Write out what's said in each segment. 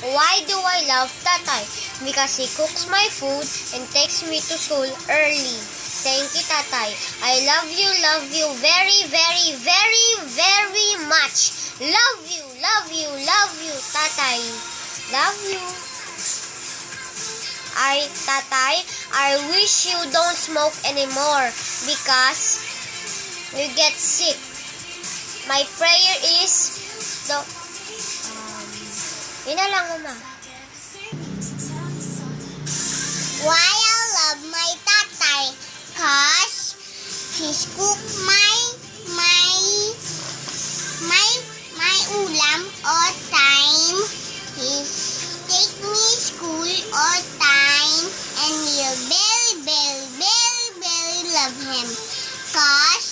Why do I love Tatay? Because he cooks my food and takes me to school early. Thank you, Tatay. I love you very, very, very, very much. Love you, Tatay. Love you. Tatay, I wish you don't smoke anymore because you get sick. My prayer is yun na lang, Mama. Why I love my tatay? Cause he's cook my ulam all time. He's take me school all time, and you very, very, very, very love him. Cause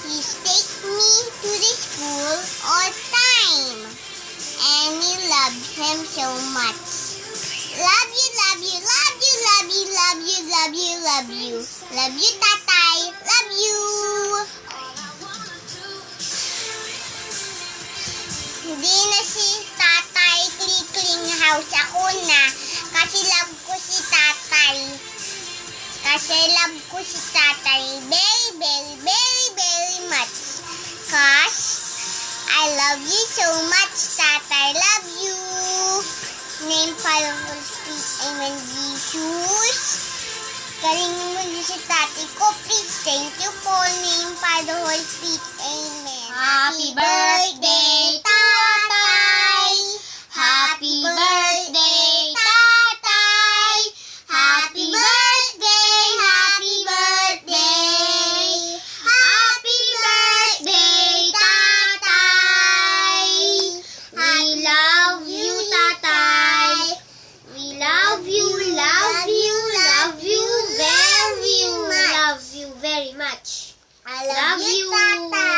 he's take me to the school all time, and you love him so much. Love you, love you, love you, love you, love you, love you, love you. Love you, tatay. Love you. Hindi na si tatay clean house. Ako na. Kasi love ko si tatay. Very, very, very, very much. Cause I love you so much, tatay. Love you. Name Father, Holy Spirit, Amen, Jesus. Galingin mo niyo si tatay ko, please. Thank you po. Name Father, Holy Spirit, Amen. Happy birthday, Tatay! Happy birthday, Tatay! Happy birthday, happy birthday! Happy birthday, Tatay! We love you, Tatay! We love you very much. I love you, tatay.